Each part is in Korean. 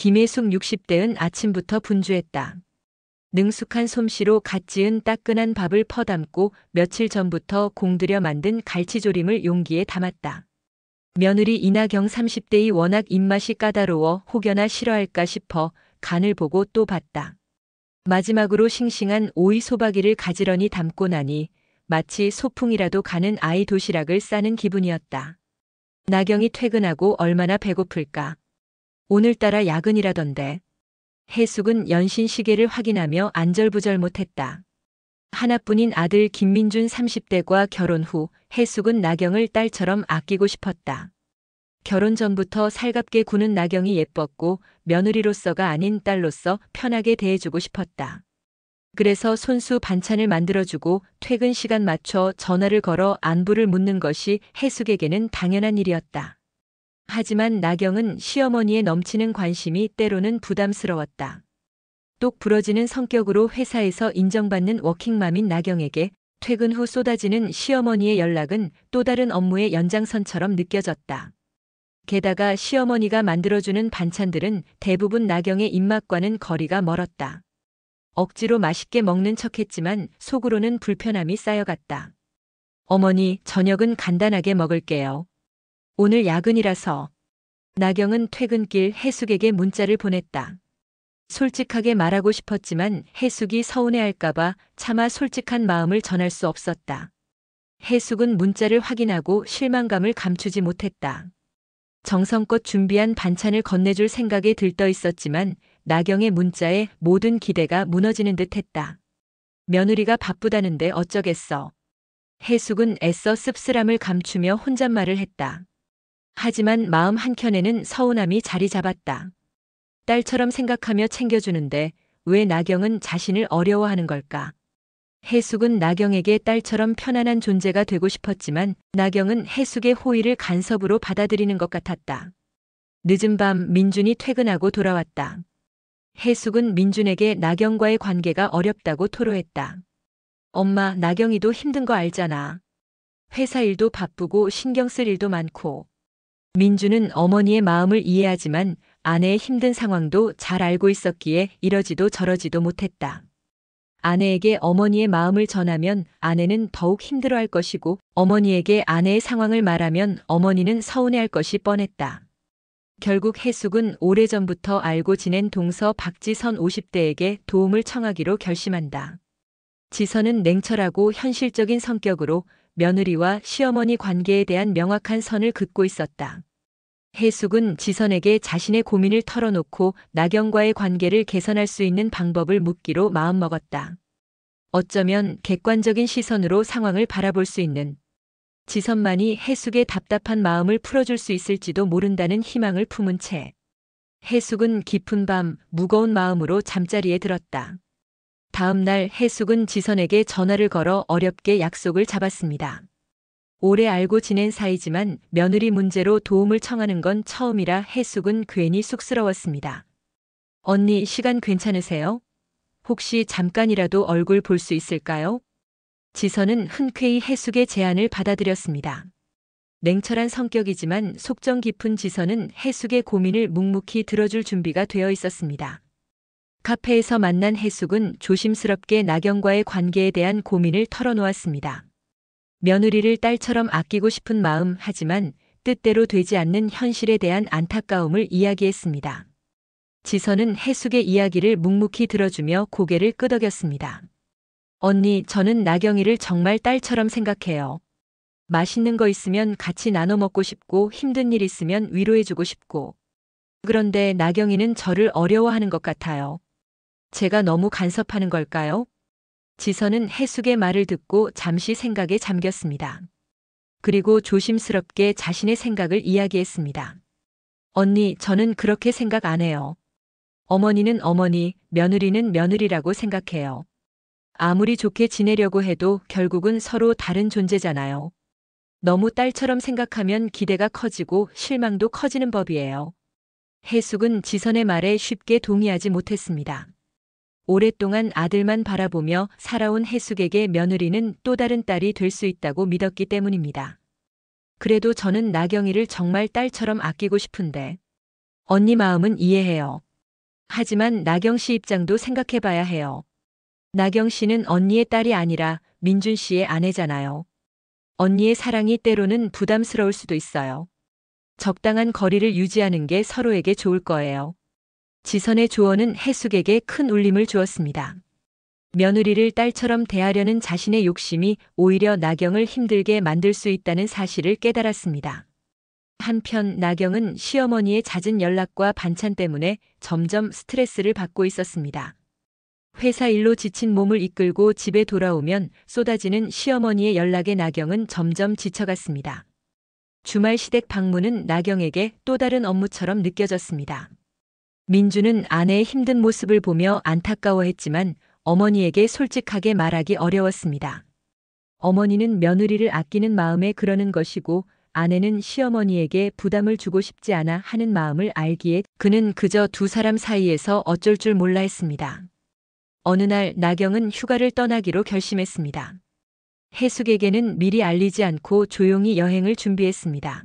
김혜숙 60대은 아침부터 분주했다. 능숙한 솜씨로 갓 지은 따끈한 밥을 퍼담고 며칠 전부터 공들여 만든 갈치조림을 용기에 담았다. 며느리 이나경 30대이 워낙 입맛이 까다로워 혹여나 싫어할까 싶어 간을 보고 또 봤다. 마지막으로 싱싱한 오이 소박이를 가지런히 담고 나니 마치 소풍이라도 가는 아이 도시락을 싸는 기분이었다. 나경이 퇴근하고 얼마나 배고플까. 오늘따라 야근이라던데. 혜숙은 연신 시계를 확인하며 안절부절 못했다. 하나뿐인 아들 김민준 30대과 결혼 후 혜숙은 나경을 딸처럼 아끼고 싶었다. 결혼 전부터 살갑게 구는 나경이 예뻤고 며느리로서가 아닌 딸로서 편하게 대해주고 싶었다. 그래서 손수 반찬을 만들어주고 퇴근 시간 맞춰 전화를 걸어 안부를 묻는 것이 혜숙에게는 당연한 일이었다. 하지만 나경은 시어머니의 넘치는 관심이 때로는 부담스러웠다. 똑 부러지는 성격으로 회사에서 인정받는 워킹맘인 나경에게 퇴근 후 쏟아지는 시어머니의 연락은 또 다른 업무의 연장선처럼 느껴졌다. 게다가 시어머니가 만들어주는 반찬들은 대부분 나경의 입맛과는 거리가 멀었다. 억지로 맛있게 먹는 척했지만 속으로는 불편함이 쌓여갔다. 어머니, 저녁은 간단하게 먹을게요. 오늘 야근이라서. 나경은 퇴근길 혜숙에게 문자를 보냈다. 솔직하게 말하고 싶었지만 혜숙이 서운해할까봐 차마 솔직한 마음을 전할 수 없었다. 혜숙은 문자를 확인하고 실망감을 감추지 못했다. 정성껏 준비한 반찬을 건네줄 생각에 들떠 있었지만 나경의 문자에 모든 기대가 무너지는 듯했다. 며느리가 바쁘다는데 어쩌겠어. 혜숙은 애써 씁쓸함을 감추며 혼잣말을 했다. 하지만 마음 한켠에는 서운함이 자리 잡았다. 딸처럼 생각하며 챙겨주는데 왜 나경은 자신을 어려워하는 걸까? 혜숙은 나경에게 딸처럼 편안한 존재가 되고 싶었지만 나경은 혜숙의 호의를 간섭으로 받아들이는 것 같았다. 늦은 밤 민준이 퇴근하고 돌아왔다. 혜숙은 민준에게 나경과의 관계가 어렵다고 토로했다. 엄마, 나경이도 힘든 거 알잖아. 회사 일도 바쁘고 신경 쓸 일도 많고. 민준은 어머니의 마음을 이해하지만 아내의 힘든 상황도 잘 알고 있었기에 이러지도 저러지도 못했다. 아내에게 어머니의 마음을 전하면 아내는 더욱 힘들어할 것이고 어머니에게 아내의 상황을 말하면 어머니는 서운해할 것이 뻔했다. 결국 혜숙은 오래전부터 알고 지낸 동서 박지선 50대에게 도움을 청하기로 결심한다. 지선은 냉철하고 현실적인 성격으로 며느리와 시어머니 관계에 대한 명확한 선을 긋고 있었다. 혜숙은 지선에게 자신의 고민을 털어놓고 나경과의 관계를 개선할 수 있는 방법을 묻기로 마음먹었다. 어쩌면 객관적인 시선으로 상황을 바라볼 수 있는 지선만이 혜숙의 답답한 마음을 풀어줄 수 있을지도 모른다는 희망을 품은 채 혜숙은 깊은 밤 무거운 마음으로 잠자리에 들었다. 다음 날 혜숙은 지선에게 전화를 걸어 어렵게 약속을 잡았습니다. 오래 알고 지낸 사이지만 며느리 문제로 도움을 청하는 건 처음이라 혜숙은 괜히 쑥스러웠습니다. 언니, 시간 괜찮으세요? 혹시 잠깐이라도 얼굴 볼 수 있을까요? 지선은 흔쾌히 혜숙의 제안을 받아들였습니다. 냉철한 성격이지만 속정 깊은 지선은 혜숙의 고민을 묵묵히 들어줄 준비가 되어 있었습니다. 카페에서 만난 혜숙은 조심스럽게 나경과의 관계에 대한 고민을 털어놓았습니다. 며느리를 딸처럼 아끼고 싶은 마음, 하지만 뜻대로 되지 않는 현실에 대한 안타까움을 이야기했습니다. 지선은 혜숙의 이야기를 묵묵히 들어주며 고개를 끄덕였습니다. 언니, 저는 나경이를 정말 딸처럼 생각해요. 맛있는 거 있으면 같이 나눠 먹고 싶고 힘든 일 있으면 위로해주고 싶고. 그런데 나경이는 저를 어려워하는 것 같아요. 제가 너무 간섭하는 걸까요? 지선은 혜숙의 말을 듣고 잠시 생각에 잠겼습니다. 그리고 조심스럽게 자신의 생각을 이야기했습니다. 언니, 저는 그렇게 생각 안 해요. 어머니는 어머니, 며느리는 며느리라고 생각해요. 아무리 좋게 지내려고 해도 결국은 서로 다른 존재잖아요. 너무 딸처럼 생각하면 기대가 커지고 실망도 커지는 법이에요. 혜숙은 지선의 말에 쉽게 동의하지 못했습니다. 오랫동안 아들만 바라보며 살아온 혜숙에게 며느리는 또 다른 딸이 될 수 있다고 믿었기 때문입니다. 그래도 저는 나경이를 정말 딸처럼 아끼고 싶은데. 언니 마음은 이해해요. 하지만 나경 씨 입장도 생각해 봐야 해요. 나경 씨는 언니의 딸이 아니라 민준 씨의 아내잖아요. 언니의 사랑이 때로는 부담스러울 수도 있어요. 적당한 거리를 유지하는 게 서로에게 좋을 거예요. 지선의 조언은 해숙에게 큰 울림을 주었습니다. 며느리를 딸처럼 대하려는 자신의 욕심이 오히려 나경을 힘들게 만들 수 있다는 사실을 깨달았습니다. 한편 나경은 시어머니의 잦은 연락과 반찬 때문에 점점 스트레스를 받고 있었습니다. 회사 일로 지친 몸을 이끌고 집에 돌아오면 쏟아지는 시어머니의 연락에 나경은 점점 지쳐갔습니다. 주말 시댁 방문은 나경에게 또 다른 업무처럼 느껴졌습니다. 민주는 아내의 힘든 모습을 보며 안타까워했지만 어머니에게 솔직하게 말하기 어려웠습니다. 어머니는 며느리를 아끼는 마음에 그러는 것이고 아내는 시어머니에게 부담을 주고 싶지 않아 하는 마음을 알기에 그는 그저 두 사람 사이에서 어쩔 줄 몰라 했습니다. 어느 날 나경은 휴가를 떠나기로 결심했습니다. 해숙에게는 미리 알리지 않고 조용히 여행을 준비했습니다.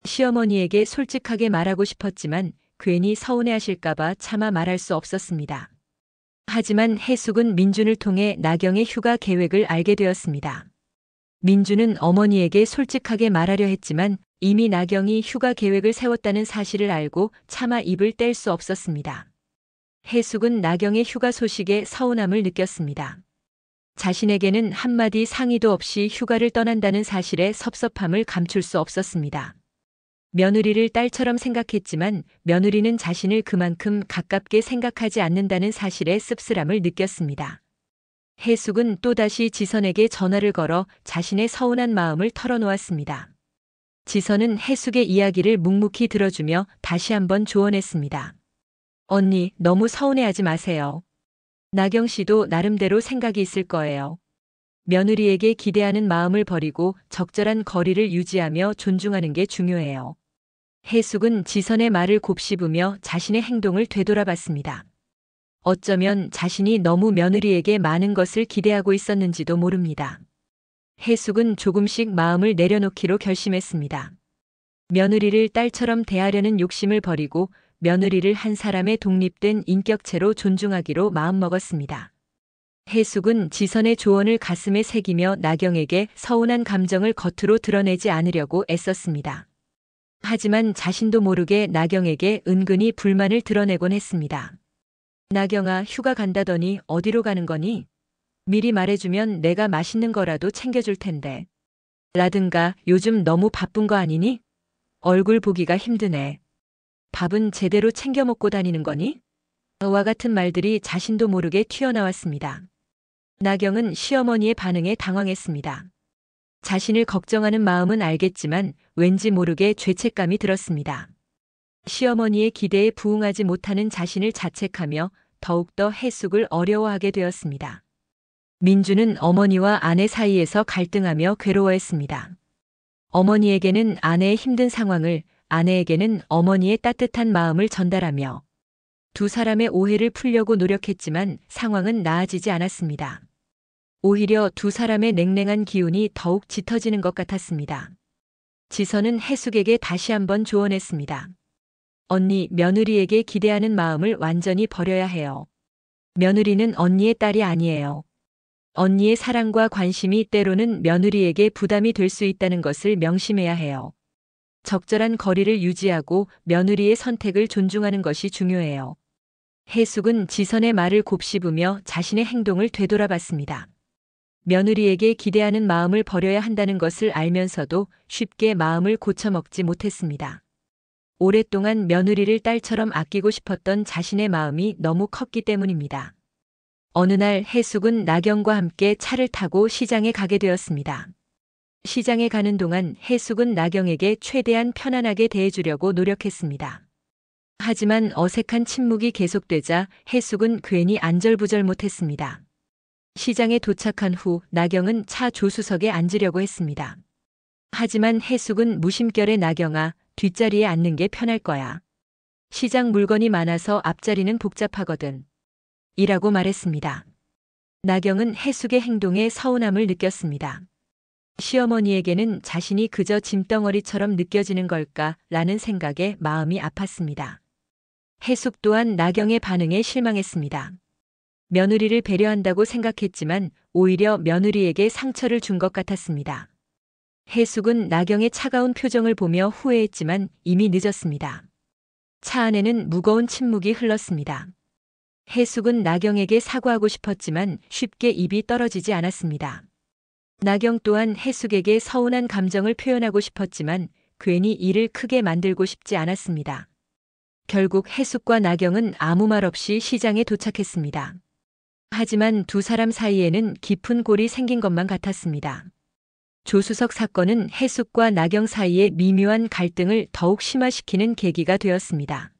시어머니에게 솔직하게 말하고 싶었지만 괜히 서운해하실까봐 차마 말할 수 없었습니다. 하지만 해숙은 민준을 통해 나경의 휴가 계획을 알게 되었습니다. 민준은 어머니에게 솔직하게 말하려 했지만 이미 나경이 휴가 계획을 세웠다는 사실을 알고 차마 입을 뗄 수 없었습니다. 해숙은 나경의 휴가 소식에 서운함을 느꼈습니다. 자신에게는 한마디 상의도 없이 휴가를 떠난다는 사실에 섭섭함을 감출 수 없었습니다. 며느리를 딸처럼 생각했지만 며느리는 자신을 그만큼 가깝게 생각하지 않는다는 사실에 씁쓸함을 느꼈습니다. 해숙은 또다시 지선에게 전화를 걸어 자신의 서운한 마음을 털어놓았습니다. 지선은 해숙의 이야기를 묵묵히 들어주며 다시 한번 조언했습니다. 언니, 너무 서운해하지 마세요. 나경 씨도 나름대로 생각이 있을 거예요. 며느리에게 기대하는 마음을 버리고 적절한 거리를 유지하며 존중하는 게 중요해요. 해숙은 지선의 말을 곱씹으며 자신의 행동을 되돌아봤습니다. 어쩌면 자신이 너무 며느리에게 많은 것을 기대하고 있었는지도 모릅니다. 해숙은 조금씩 마음을 내려놓기로 결심했습니다. 며느리를 딸처럼 대하려는 욕심을 버리고 며느리를 한 사람의 독립된 인격체로 존중하기로 마음먹었습니다. 해숙은 지선의 조언을 가슴에 새기며 나경에게 서운한 감정을 겉으로 드러내지 않으려고 애썼습니다. 하지만 자신도 모르게 나경에게 은근히 불만을 드러내곤 했습니다. 나경아, 휴가 간다더니 어디로 가는 거니? 미리 말해주면 내가 맛있는 거라도 챙겨줄 텐데. 라든가 요즘 너무 바쁜 거 아니니? 얼굴 보기가 힘드네. 밥은 제대로 챙겨 먹고 다니는 거니? 와 같은 말들이 자신도 모르게 튀어나왔습니다. 나경은 시어머니의 반응에 당황했습니다. 자신을 걱정하는 마음은 알겠지만 왠지 모르게 죄책감이 들었습니다. 시어머니의 기대에 부응하지 못하는 자신을 자책하며 더욱더 해숙을 어려워하게 되었습니다. 민주는 어머니와 아내 사이에서 갈등하며 괴로워했습니다. 어머니에게는 아내의 힘든 상황을, 아내에게는 어머니의 따뜻한 마음을 전달하며 두 사람의 오해를 풀려고 노력했지만 상황은 나아지지 않았습니다. 오히려 두 사람의 냉랭한 기운이 더욱 짙어지는 것 같았습니다. 지선은 해숙에게 다시 한번 조언했습니다. 언니, 며느리에게 기대하는 마음을 완전히 버려야 해요. 며느리는 언니의 딸이 아니에요. 언니의 사랑과 관심이 때로는 며느리에게 부담이 될 수 있다는 것을 명심해야 해요. 적절한 거리를 유지하고 며느리의 선택을 존중하는 것이 중요해요. 해숙은 지선의 말을 곱씹으며 자신의 행동을 되돌아봤습니다. 며느리에게 기대하는 마음을 버려야 한다는 것을 알면서도 쉽게 마음을 고쳐먹지 못했습니다. 오랫동안 며느리를 딸처럼 아끼고 싶었던 자신의 마음이 너무 컸기 때문입니다. 어느 날 해숙은 나경과 함께 차를 타고 시장에 가게 되었습니다. 시장에 가는 동안 해숙은 나경에게 최대한 편안하게 대해주려고 노력했습니다. 하지만 어색한 침묵이 계속되자 해숙은 괜히 안절부절 못했습니다. 시장에 도착한 후 나경은 차 조수석에 앉으려고 했습니다. 하지만 해숙은 무심결에 나경아, 뒷자리에 앉는 게 편할 거야. 시장 물건이 많아서 앞자리는 복잡하거든. 이라고 말했습니다. 나경은 해숙의 행동에 서운함을 느꼈습니다. 시어머니에게는 자신이 그저 짐덩어리처럼 느껴지는 걸까라는 생각에 마음이 아팠습니다. 해숙 또한 나경의 반응에 실망했습니다. 며느리를 배려한다고 생각했지만 오히려 며느리에게 상처를 준 것 같았습니다. 해숙은 나경의 차가운 표정을 보며 후회했지만 이미 늦었습니다. 차 안에는 무거운 침묵이 흘렀습니다. 해숙은 나경에게 사과하고 싶었지만 쉽게 입이 떨어지지 않았습니다. 나경 또한 해숙에게 서운한 감정을 표현하고 싶었지만 괜히 일을 크게 만들고 싶지 않았습니다. 결국 해숙과 나경은 아무 말 없이 시장에 도착했습니다. 하지만 두 사람 사이에는 깊은 골이 생긴 것만 같았습니다. 조수석 사건은 해숙과 나경 사이의 미묘한 갈등을 더욱 심화시키는 계기가 되었습니다.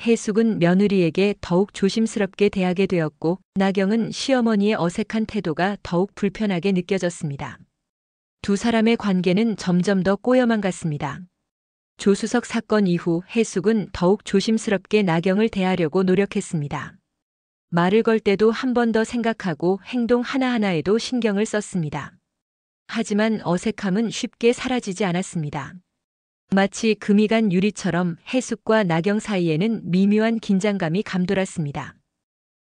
해숙은 며느리에게 더욱 조심스럽게 대하게 되었고 나경은 시어머니의 어색한 태도가 더욱 불편하게 느껴졌습니다. 두 사람의 관계는 점점 더 꼬여만 갔습니다. 조수석 사건 이후 해숙은 더욱 조심스럽게 나경을 대하려고 노력했습니다. 말을 걸 때도 한 번 더 생각하고 행동 하나하나에도 신경을 썼습니다. 하지만 어색함은 쉽게 사라지지 않았습니다. 마치 금이 간 유리처럼 해숙과 나경 사이에는 미묘한 긴장감이 감돌았습니다.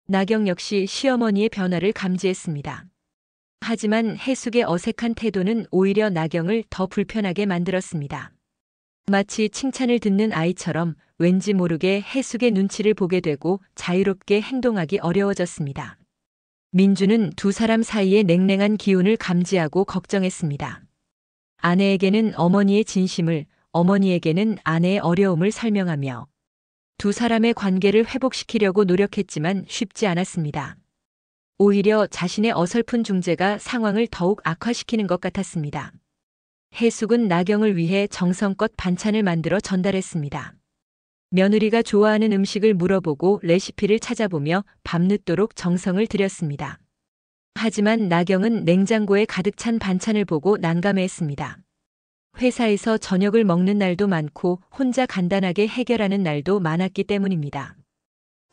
나경 역시 시어머니의 변화를 감지했습니다. 하지만 해숙의 어색한 태도는 오히려 나경을 더 불편하게 만들었습니다. 마치 칭찬을 듣는 아이처럼 왠지 모르게 해숙의 눈치를 보게 되고 자유롭게 행동하기 어려워졌습니다. 민주는 두 사람 사이의 냉랭한 기운을 감지하고 걱정했습니다. 아내에게는 어머니의 진심을, 어머니에게는 아내의 어려움을 설명하며 두 사람의 관계를 회복시키려고 노력했지만 쉽지 않았습니다. 오히려 자신의 어설픈 중재가 상황을 더욱 악화시키는 것 같았습니다. 해숙은 나경을 위해 정성껏 반찬을 만들어 전달했습니다. 며느리가 좋아하는 음식을 물어보고 레시피를 찾아보며 밤늦도록 정성을 들였습니다. 하지만 나경은 냉장고에 가득 찬 반찬을 보고 난감해했습니다. 회사에서 저녁을 먹는 날도 많고 혼자 간단하게 해결하는 날도 많았기 때문입니다.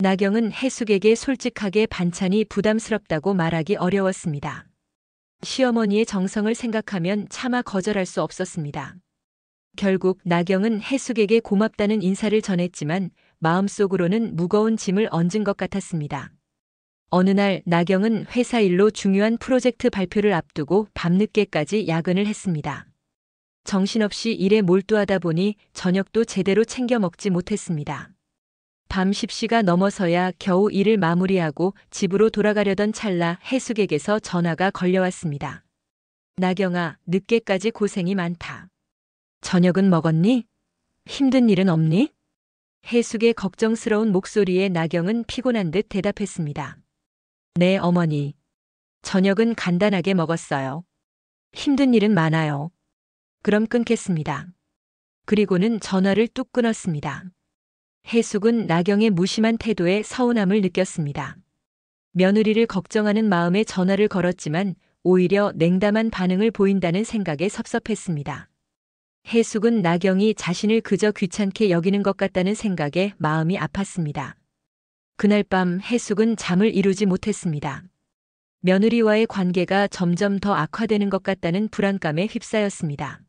나경은 해숙에게 솔직하게 반찬이 부담스럽다고 말하기 어려웠습니다. 시어머니의 정성을 생각하면 차마 거절할 수 없었습니다. 결국 나경은 해숙에게 고맙다는 인사를 전했지만 마음속으로는 무거운 짐을 얹은 것 같았습니다. 어느 날 나경은 회사 일로 중요한 프로젝트 발표를 앞두고 밤늦게까지 야근을 했습니다. 정신없이 일에 몰두하다 보니 저녁도 제대로 챙겨 먹지 못했습니다. 밤 10시가 넘어서야 겨우 일을 마무리하고 집으로 돌아가려던 찰나 해숙에게서 전화가 걸려왔습니다. 나경아, 늦게까지 고생이 많다. 저녁은 먹었니? 힘든 일은 없니? 해숙의 걱정스러운 목소리에 나경은 피곤한 듯 대답했습니다. 네, 어머니. 저녁은 간단하게 먹었어요. 힘든 일은 많아요. 그럼 끊겠습니다. 그리고는 전화를 뚝 끊었습니다. 해숙은 나경의 무심한 태도에 서운함을 느꼈습니다. 며느리를 걱정하는 마음에 전화를 걸었지만 오히려 냉담한 반응을 보인다는 생각에 섭섭했습니다. 해숙은 나경이 자신을 그저 귀찮게 여기는 것 같다는 생각에 마음이 아팠습니다. 그날 밤 해숙은 잠을 이루지 못했습니다. 며느리와의 관계가 점점 더 악화되는 것 같다는 불안감에 휩싸였습니다.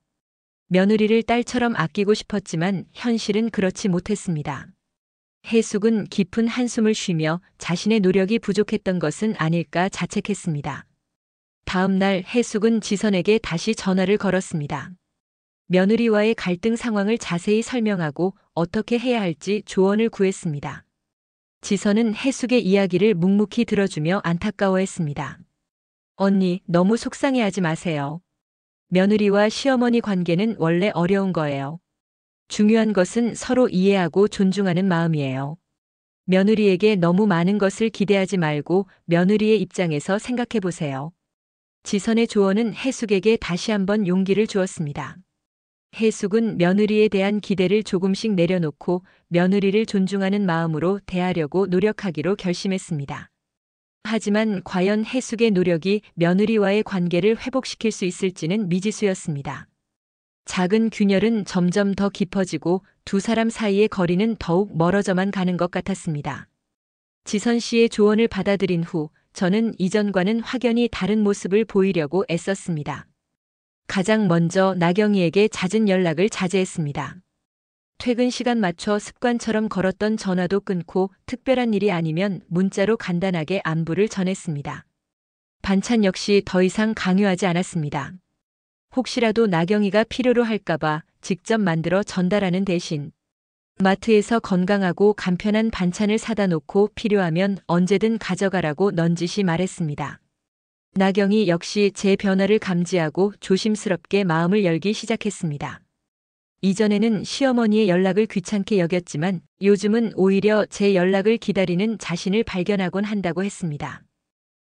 며느리를 딸처럼 아끼고 싶었지만 현실은 그렇지 못했습니다. 해숙은 깊은 한숨을 쉬며 자신의 노력이 부족했던 것은 아닐까 자책했습니다. 다음 날 해숙은 지선에게 다시 전화를 걸었습니다. 며느리와의 갈등 상황을 자세히 설명하고 어떻게 해야 할지 조언을 구했습니다. 지선은 해숙의 이야기를 묵묵히 들어주며 안타까워했습니다. 언니, 너무 속상해하지 마세요. 며느리와 시어머니 관계는 원래 어려운 거예요. 중요한 것은 서로 이해하고 존중하는 마음이에요. 며느리에게 너무 많은 것을 기대하지 말고 며느리의 입장에서 생각해 보세요. 지선의 조언은 해숙에게 다시 한번 용기를 주었습니다. 해숙은 며느리에 대한 기대를 조금씩 내려놓고 며느리를 존중하는 마음으로 대하려고 노력하기로 결심했습니다. 하지만 과연 해숙의 노력이 며느리와의 관계를 회복시킬 수 있을지는 미지수였습니다. 작은 균열은 점점 더 깊어지고 두 사람 사이의 거리는 더욱 멀어져만 가는 것 같았습니다. 지선 씨의 조언을 받아들인 후 저는 이전과는 확연히 다른 모습을 보이려고 애썼습니다. 가장 먼저 나경이에게 잦은 연락을 자제했습니다. 퇴근 시간 맞춰 습관처럼 걸었던 전화도 끊고 특별한 일이 아니면 문자로 간단하게 안부를 전했습니다. 반찬 역시 더 이상 강요하지 않았습니다. 혹시라도 나경이가 필요로 할까봐 직접 만들어 전달하는 대신 마트에서 건강하고 간편한 반찬을 사다 놓고 필요하면 언제든 가져가라고 넌지시 말했습니다. 나경이 역시 제 변화를 감지하고 조심스럽게 마음을 열기 시작했습니다. 이전에는 시어머니의 연락을 귀찮게 여겼지만 요즘은 오히려 제 연락을 기다리는 자신을 발견하곤 한다고 했습니다.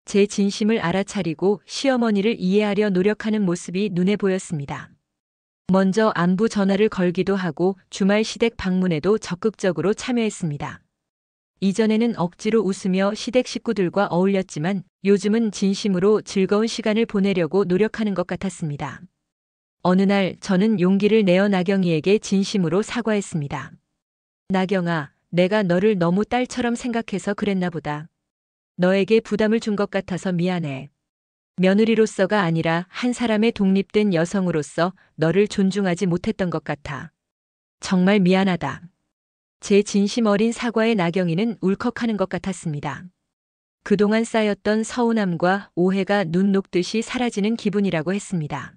제 진심을 알아차리고 시어머니를 이해하려 노력하는 모습이 눈에 보였습니다. 먼저 안부 전화를 걸기도 하고 주말 시댁 방문에도 적극적으로 참여했습니다. 이전에는 억지로 웃으며 시댁 식구들과 어울렸지만 요즘은 진심으로 즐거운 시간을 보내려고 노력하는 것 같았습니다. 어느 날 저는 용기를 내어 나경이에게 진심으로 사과했습니다. 나경아, 내가 너를 너무 딸처럼 생각해서 그랬나 보다. 너에게 부담을 준 것 같아서 미안해. 며느리로서가 아니라 한 사람의 독립된 여성으로서 너를 존중하지 못했던 것 같아. 정말 미안하다. 제 진심 어린 사과에 나경이는 울컥하는 것 같았습니다. 그동안 쌓였던 서운함과 오해가 눈 녹듯이 사라지는 기분이라고 했습니다.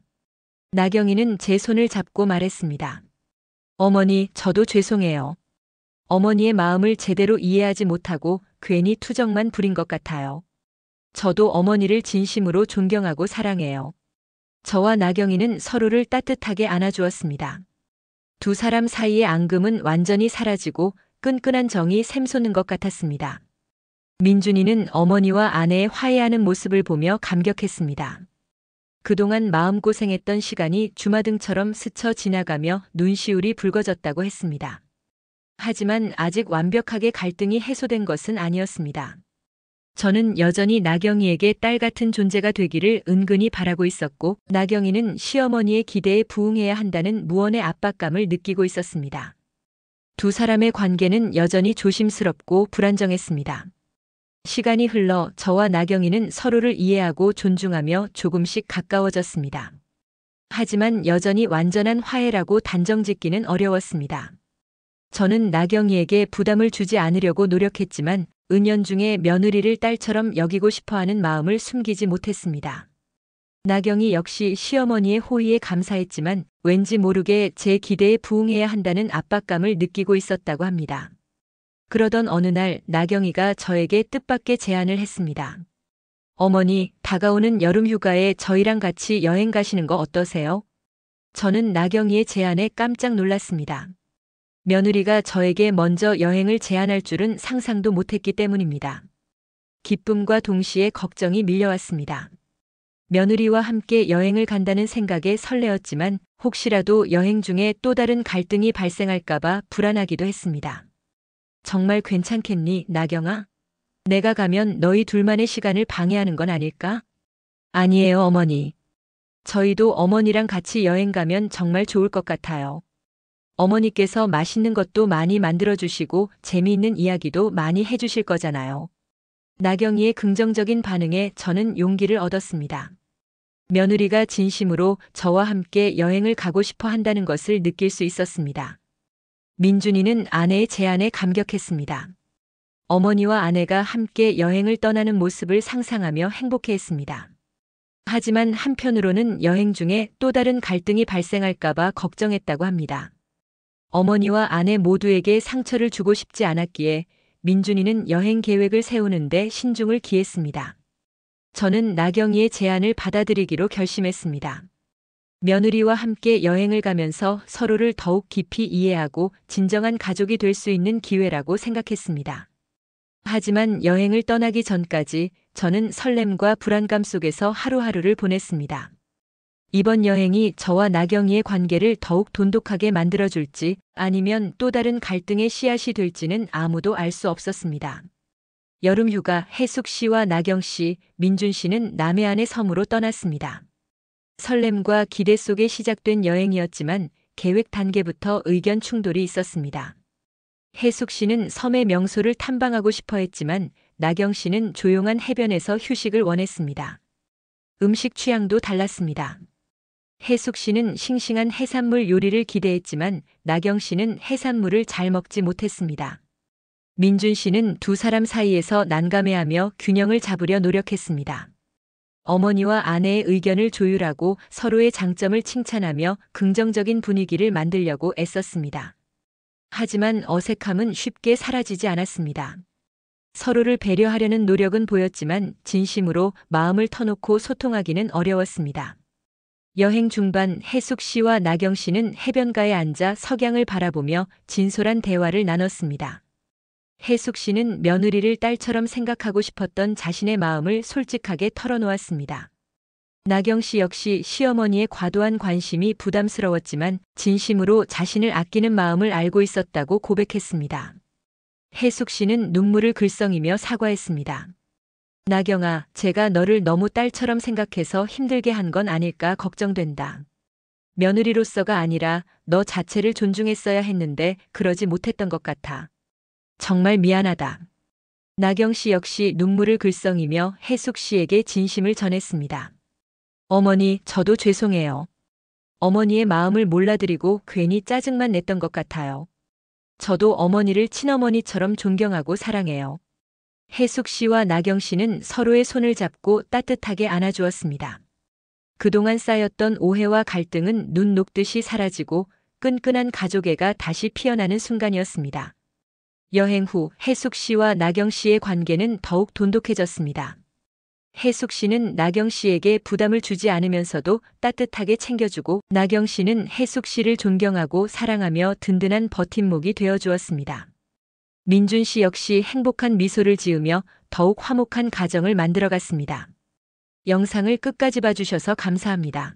나경이는 제 손을 잡고 말했습니다. 어머니, 저도 죄송해요. 어머니의 마음을 제대로 이해하지 못하고 괜히 투정만 부린 것 같아요. 저도 어머니를 진심으로 존경하고 사랑해요. 저와 나경이는 서로를 따뜻하게 안아주었습니다. 두 사람 사이의 앙금은 완전히 사라지고 끈끈한 정이 샘솟는 것 같았습니다. 민준이는 어머니와 아내의 화해하는 모습을 보며 감격했습니다. 그동안 마음고생했던 시간이 주마등처럼 스쳐 지나가며 눈시울이 붉어졌다고 했습니다. 하지만 아직 완벽하게 갈등이 해소된 것은 아니었습니다. 저는 여전히 나경이에게 딸 같은 존재가 되기를 은근히 바라고 있었고, 나경이는 시어머니의 기대에 부응해야 한다는 무언의 압박감을 느끼고 있었습니다. 두 사람의 관계는 여전히 조심스럽고 불안정했습니다. 시간이 흘러 저와 나경이는 서로를 이해하고 존중하며 조금씩 가까워졌습니다. 하지만 여전히 완전한 화해라고 단정짓기는 어려웠습니다. 저는 나경이에게 부담을 주지 않으려고 노력했지만 은연중에 며느리를 딸처럼 여기고 싶어하는 마음을 숨기지 못했습니다. 나경이 역시 시어머니의 호의에 감사했지만 왠지 모르게 제 기대에 부응해야 한다는 압박감을 느끼고 있었다고 합니다. 그러던 어느 날 나경이가 저에게 뜻밖의 제안을 했습니다. 어머니, 다가오는 여름 휴가에 저희랑 같이 여행 가시는 거 어떠세요? 저는 나경이의 제안에 깜짝 놀랐습니다. 며느리가 저에게 먼저 여행을 제안할 줄은 상상도 못했기 때문입니다. 기쁨과 동시에 걱정이 밀려왔습니다. 며느리와 함께 여행을 간다는 생각에 설레었지만 혹시라도 여행 중에 또 다른 갈등이 발생할까봐 불안하기도 했습니다. 정말 괜찮겠니, 나경아? 내가 가면 너희 둘만의 시간을 방해하는 건 아닐까? 아니에요, 어머니. 저희도 어머니랑 같이 여행 가면 정말 좋을 것 같아요. 어머니께서 맛있는 것도 많이 만들어주시고 재미있는 이야기도 많이 해주실 거잖아요. 나경이의 긍정적인 반응에 저는 용기를 얻었습니다. 며느리가 진심으로 저와 함께 여행을 가고 싶어 한다는 것을 느낄 수 있었습니다. 민준이는 아내의 제안에 감격했습니다. 어머니와 아내가 함께 여행을 떠나는 모습을 상상하며 행복해했습니다. 하지만 한편으로는 여행 중에 또 다른 갈등이 발생할까봐 걱정했다고 합니다. 어머니와 아내 모두에게 상처를 주고 싶지 않았기에 민준이는 여행 계획을 세우는데 신중을 기했습니다. 저는 나경이의 제안을 받아들이기로 결심했습니다. 며느리와 함께 여행을 가면서 서로를 더욱 깊이 이해하고 진정한 가족이 될 수 있는 기회라고 생각했습니다. 하지만 여행을 떠나기 전까지 저는 설렘과 불안감 속에서 하루하루를 보냈습니다. 이번 여행이 저와 나경이의 관계를 더욱 돈독하게 만들어줄지 아니면 또 다른 갈등의 씨앗이 될지는 아무도 알 수 없었습니다. 여름휴가 혜숙 씨와 나경 씨, 민준 씨는 남해안의 섬으로 떠났습니다. 설렘과 기대 속에 시작된 여행이었지만 계획 단계부터 의견 충돌이 있었습니다. 혜숙 씨는 섬의 명소를 탐방하고 싶어 했지만 나경 씨는 조용한 해변에서 휴식을 원했습니다. 음식 취향도 달랐습니다. 혜숙 씨는 싱싱한 해산물 요리를 기대했지만 나경 씨는 해산물을 잘 먹지 못했습니다. 민준 씨는 두 사람 사이에서 난감해하며 균형을 잡으려 노력했습니다. 어머니와 아내의 의견을 조율하고 서로의 장점을 칭찬하며 긍정적인 분위기를 만들려고 애썼습니다. 하지만 어색함은 쉽게 사라지지 않았습니다. 서로를 배려하려는 노력은 보였지만 진심으로 마음을 터놓고 소통하기는 어려웠습니다. 여행 중반 혜숙 씨와 나경 씨는 해변가에 앉아 석양을 바라보며 진솔한 대화를 나눴습니다. 혜숙 씨는 며느리를 딸처럼 생각하고 싶었던 자신의 마음을 솔직하게 털어놓았습니다. 나경 씨 역시 시어머니의 과도한 관심이 부담스러웠지만 진심으로 자신을 아끼는 마음을 알고 있었다고 고백했습니다. 혜숙 씨는 눈물을 글썽이며 사과했습니다. 나경아, 제가 너를 너무 딸처럼 생각해서 힘들게 한 건 아닐까 걱정된다. 며느리로서가 아니라 너 자체를 존중했어야 했는데 그러지 못했던 것 같아. 정말 미안하다. 나경 씨 역시 눈물을 글썽이며 혜숙 씨에게 진심을 전했습니다. 어머니, 저도 죄송해요. 어머니의 마음을 몰라드리고 괜히 짜증만 냈던 것 같아요. 저도 어머니를 친어머니처럼 존경하고 사랑해요. 혜숙 씨와 나경 씨는 서로의 손을 잡고 따뜻하게 안아주었습니다. 그동안 쌓였던 오해와 갈등은 눈 녹듯이 사라지고 끈끈한 가족애가 다시 피어나는 순간이었습니다. 여행 후 혜숙 씨와 나경 씨의 관계는 더욱 돈독해졌습니다. 혜숙 씨는 나경 씨에게 부담을 주지 않으면서도 따뜻하게 챙겨주고 나경 씨는 혜숙 씨를 존경하고 사랑하며 든든한 버팀목이 되어주었습니다. 민준 씨 역시 행복한 미소를 지으며 더욱 화목한 가정을 만들어갔습니다. 영상을 끝까지 봐주셔서 감사합니다.